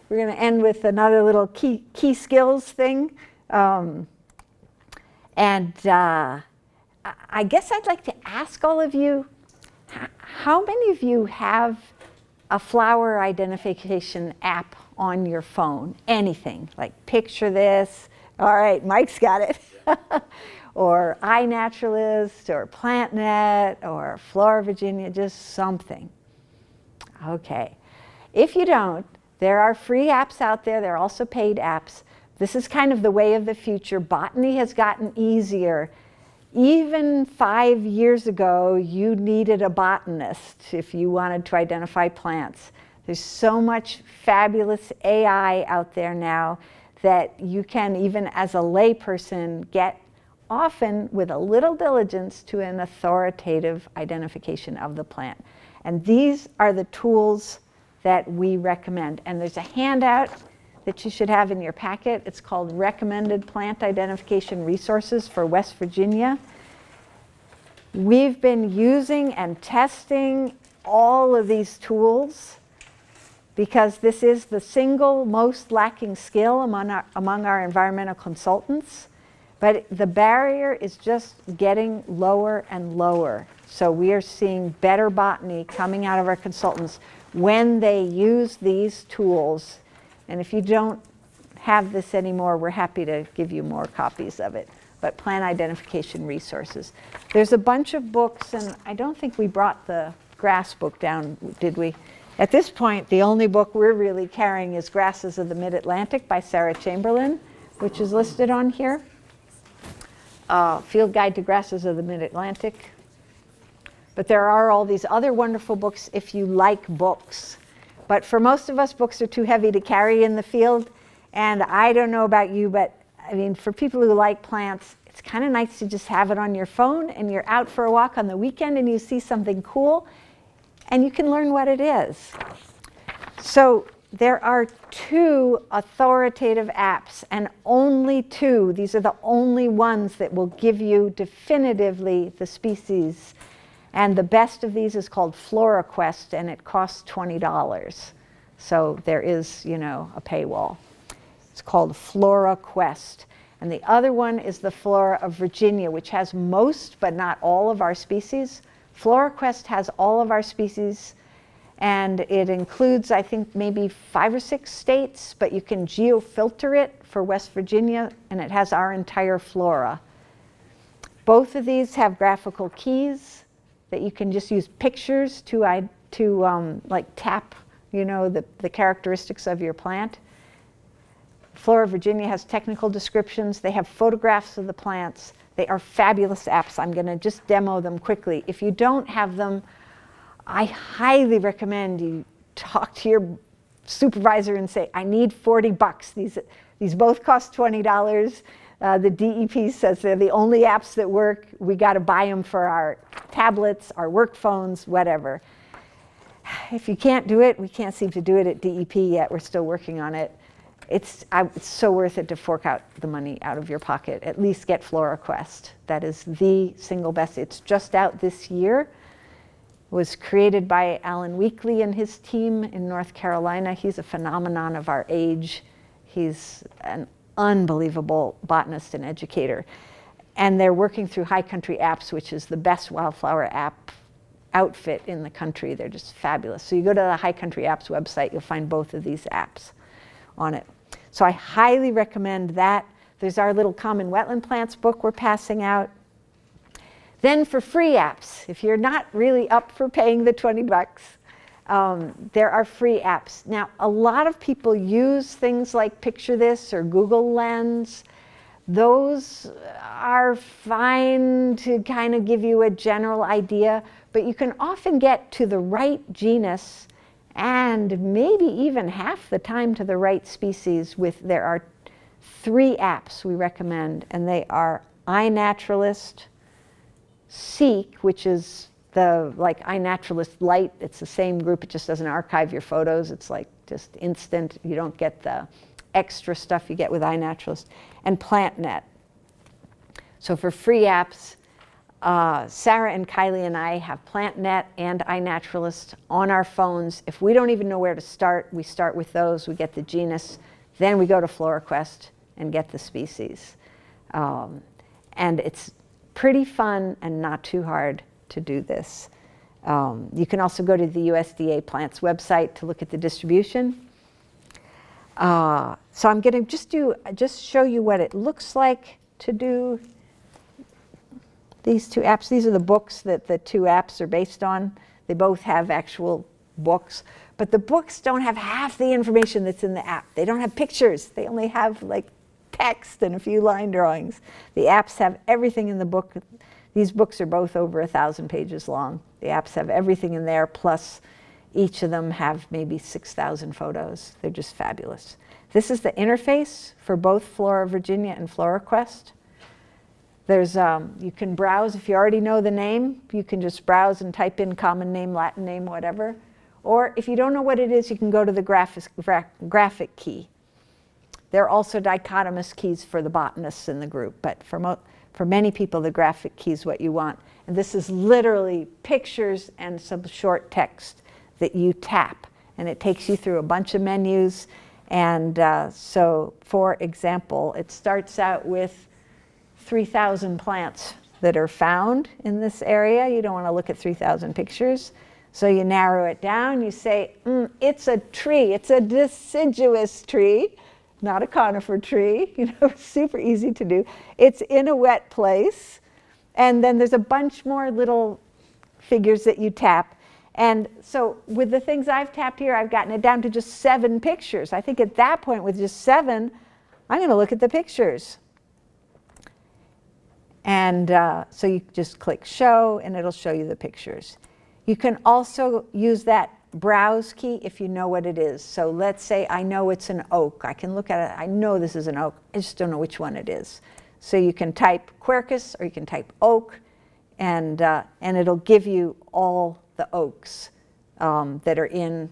we're going to end with another little key skills thing. I guess I'd like to ask all of you, how many of you have a flower identification app on your phone? Anything, like picture this. All right, Mike's got it. Or iNaturalist, or PlantNet, or Flora Virginia, just something. Okay. If you don't, there are free apps out there. There are also paid apps. This is kind of the way of the future. Botany has gotten easier. Even 5 years ago, you needed a botanist if you wanted to identify plants. There's so much fabulous AI out there now that you can, even as a layperson, get often with a little diligence to an authoritative identification of the plant. And these are the tools that we recommend. And there's a handout that you should have in your packet. It's called Recommended Plant Identification Resources for West Virginia. We've been using and testing all of these tools because this is the single most lacking skill among our environmental consultants. But the barrier is just getting lower and lower. So we are seeing better botany coming out of our consultants when they use these tools. And if you don't have this anymore, we're happy to give you more copies of it. But plant identification resources. There's a bunch of books, and I don't think we brought the grass book down, did we? At this point, the only book we're really carrying is Grasses of the Mid-Atlantic by Sarah Chamberlain, which is listed on here. Field Guide to Grasses of the Mid-Atlantic. But there are all these other wonderful books if you like books. But for most of us, books are too heavy to carry in the field. And I don't know about you, but I mean, for people who like plants, it's kind of nice to just have it on your phone and you're out for a walk on the weekend and you see something cool and you can learn what it is. So there are 2 authoritative apps, and only 2. These are the only ones that will give you definitively the species. And the best of these is called FloraQuest, and it costs $20. So there is, you know, a paywall. It's called FloraQuest. And the other one is the Flora of Virginia, which has most but not all of our species. FloraQuest has all of our species, and it includes, I think, maybe 5 or 6 states, but you can geofilter it for West Virginia, and it has our entire flora. Both of these have graphical keys that you can just use pictures to like tap, you know, the characteristics of your plant. Flora Virginia has technical descriptions. They have photographs of the plants. They are fabulous apps. I'm going to just demo them quickly. If you don't have them, I highly recommend you talk to your supervisor and say, I need $40. These both cost $20. The DEP says they're the only apps that work. We got to buy them for our tablets, our work phones, whatever. If you can't do it, we can't seem to do it at DEP yet. We're still working on it. It's so worth it to fork out the money out of your pocket. At least get FloraQuest. That is the single best. It's just out this year. It was created by Alan Weekly and his team in North Carolina. He's a phenomenon of our age. He's an unbelievable botanist and educator. And they're working through High Country Apps, which is the best wildflower app outfit in the country. They're just fabulous. So you go to the High Country Apps website, you'll find both of these apps on it. So I highly recommend that. There's our little Common Wetland Plants book we're passing out. Then for free apps, if you're not really up for paying the $20, there are free apps. Now, a lot of people use things like Picture This or Google Lens. Those are fine to kind of give you a general idea, but you can often get to the right genus and maybe even half the time to the right species there are 3 apps we recommend, and they are iNaturalist, Seek, which is like iNaturalist Lite. It's the same group, it just doesn't archive your photos. It's like just instant. You don't get the extra stuff you get with iNaturalist, and PlantNet. So for free apps, Sarah and Kylie and I have PlantNet and iNaturalist on our phones. If we don't even know where to start, we start with those. We get the genus, then we go to FloraQuest and get the species. And it's pretty fun and not too hard to do this. You can also go to the USDA Plants website to look at the distribution. So I'm going to just show you what it looks like to do these two apps. These are the books that the two apps are based on. They both have actual books, but the books don't have half the information that's in the app. They don't have pictures. They only have like text and a few line drawings. The apps have everything in the book. These books are both over 1,000 pages long. The apps have everything in there, plus each of them have maybe 6,000 photos. They're just fabulous. This is the interface for both Flora Virginia and FloraQuest. There's, you can browse, if you already know the name, you can just browse and type in common name, Latin name, whatever. Or if you don't know what it is, you can go to the graphic key. There are also dichotomous keys for the botanists in the group, but for many people, the graphic key is what you want. And this is literally pictures and some short text that you tap, and it takes you through a bunch of menus. And so, for example, it starts out with 3,000 plants that are found in this area. You don't want to look at 3,000 pictures. So you narrow it down. You say, it's a tree. It's a deciduous tree, not a conifer tree. You know, it's super easy to do. It's in a wet place. And then there's a bunch more little figures that you tap. And so with the things I've tapped here, I've gotten it down to just 7 pictures. I think at that point, with just 7, I'm going to look at the pictures. And so you just click show, and it'll show you the pictures. You can also use that browse key if you know what it is. So let's say I know it's an oak. I can look at it. I know this is an oak. I just don't know which one it is. So you can type Quercus or you can type oak, and it'll give you all the oaks that are in.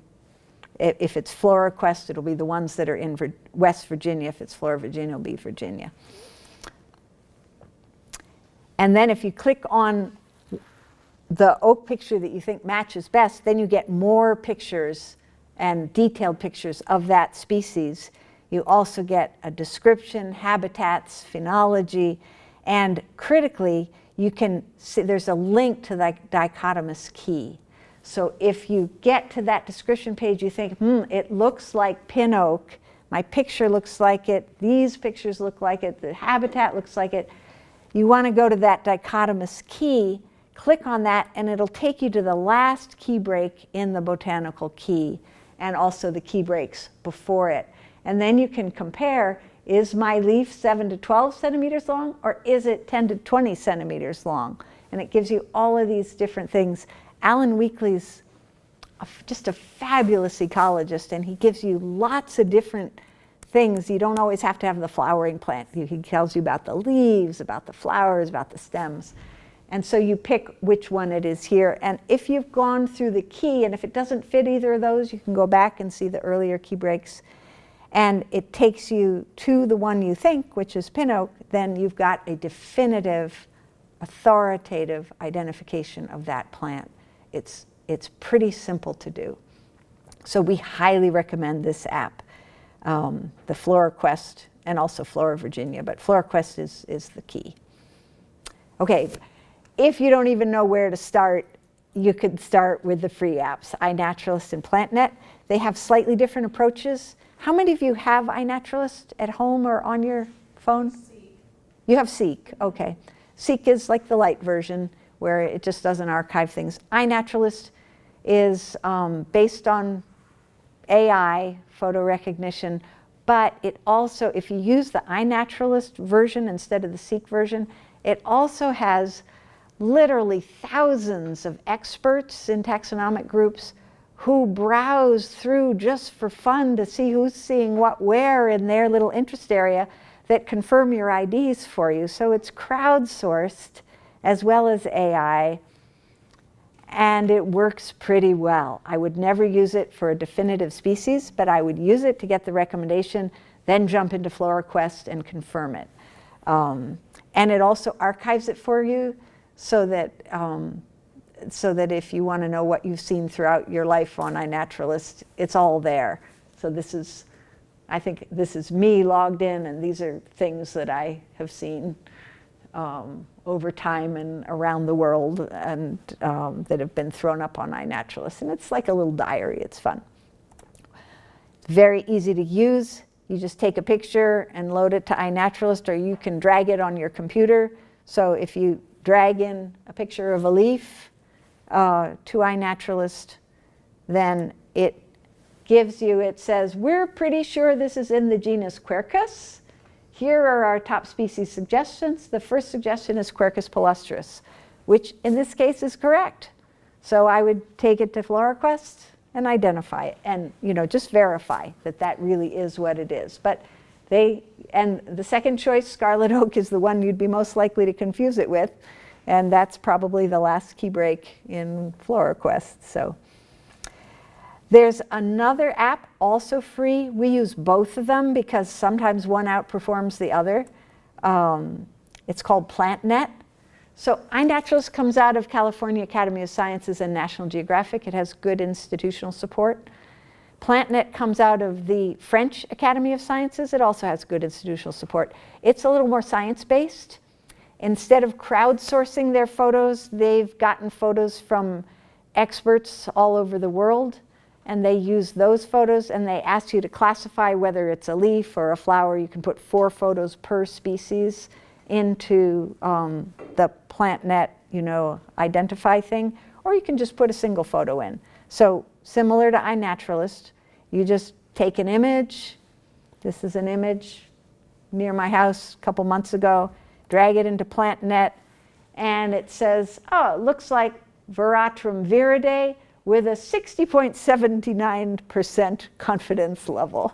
If it's FloraQuest, it'll be the ones that are in West Virginia. If it's Flora Virginia, it'll be Virginia. And then if you click on the oak picture that you think matches best, then you get more pictures and detailed pictures of that species. You also get a description, habitats, phenology, and critically, you can see there's a link to the dichotomous key. So if you get to that description page, you think, it looks like pin oak, my picture looks like it, these pictures look like it, the habitat looks like it. You want to go to that dichotomous key, click on that, and it'll take you to the last key break in the botanical key, and also the key breaks before it. And then you can compare, is my leaf 7 to 12 centimeters long, or is it 10 to 20 centimeters long? And it gives you all of these different things. Alan Weekly's just a fabulous ecologist, and he gives you lots of different things. You don't always have to have the flowering plant. He tells you about the leaves, about the flowers, about the stems. And so you pick which one it is here. And if you've gone through the key, and if it doesn't fit either of those, you can go back and see the earlier key breaks. And it takes you to the one you think, which is pin oak. Then you've got a definitive, authoritative identification of that plant. It's pretty simple to do. So we highly recommend this app. The FloraQuest and also Flora Virginia, but FloraQuest is the key. Okay, if you don't even know where to start, you could start with the free apps, iNaturalist and PlantNet. They have slightly different approaches. How many of you have iNaturalist at home or on your phone? Seek. You have Seek, okay. Seek is like the light version where it just doesn't archive things. iNaturalist is based on AI, photo recognition, but it also, if you use the iNaturalist version instead of the Seek version, it also has literally thousands of experts in taxonomic groups who browse through just for fun to see who's seeing what where in their little interest area that confirm your IDs for you. So it's crowdsourced as well as AI. And it works pretty well. I would never use it for a definitive species, but I would use it to get the recommendation, then jump into FloraQuest and confirm it. And it also archives it for you. so that if you want to know what you've seen throughout your life on iNaturalist, it's all there. So this is, I think this is me logged in, and these are things that I have seen over time and around the world, and that have been thrown up on iNaturalist. And it's like a little diary. It's fun. Very easy to use. You just take a picture and load it to iNaturalist, or you can drag it on your computer. So if you drag in a picture of a leaf to iNaturalist, then it gives you, it says, we're pretty sure this is in the genus Quercus. Here are our top species suggestions. The first suggestion is Quercus palustris, which in this case is correct. So I would take it to FloraQuest and identify it, and just verify that that really is what it is. But and the second choice, scarlet oak, is the one you'd be most likely to confuse it with, and that's probably the last key break in FloraQuest. So there's another app, also free. We use both of them because sometimes one outperforms the other. It's called PlantNet. So iNaturalist comes out of California Academy of Sciences and National Geographic. It has good institutional support. PlantNet comes out of the French Academy of Sciences. It also has good institutional support. It's a little more science-based. Instead of crowdsourcing their photos, they've gotten photos from experts all over the world, and they use those photos, and they ask you to classify whether it's a leaf or a flower. You can put 4 photos per species into the PlantNet, identify thing, or you can just put a single photo in. So similar to iNaturalist, you just take an image. This is an image near my house a couple months ago. Drag it into PlantNet, and it says, oh, it looks like Veratrum viridae with a 60.79% confidence level.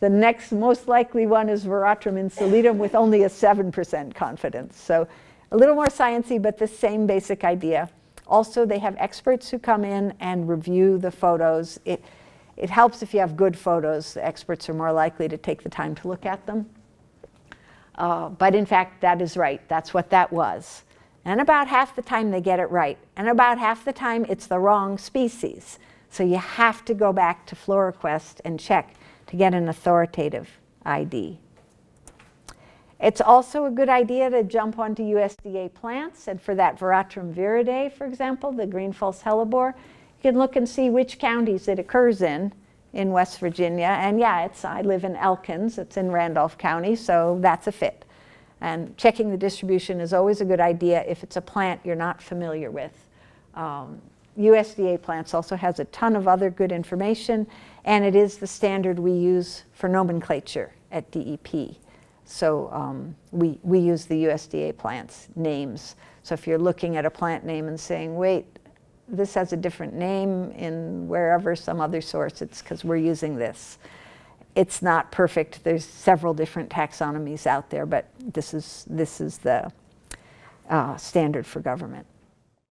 The next most likely one is Veratrum insulatum with only a 7% confidence. So a little more sciencey, but the same basic idea. Also, they have experts who come in and review the photos. It helps if you have good photos. The experts are more likely to take the time to look at them. But in fact, that is right. That's what that was. And about half the time they get it right. And about half the time it's the wrong species. So you have to go back to FloraQuest and check to get an authoritative ID. It's also a good idea to jump onto USDA plants. And for that Veratrum viridae, for example, the green false hellebore, you can look and see which counties it occurs in West Virginia. And yeah, I live in Elkins. It's in Randolph County, so that's a fit. And checking the distribution is always a good idea if it's a plant you're not familiar with. USDA plants also has a ton of other good information, and it is the standard we use for nomenclature at DEP. So we use the USDA plants names. So if you're looking at a plant name and saying, wait, this has a different name in wherever, some other source, it's because we're using this. It's not perfect. There's several different taxonomies out there, but this is the standard for government.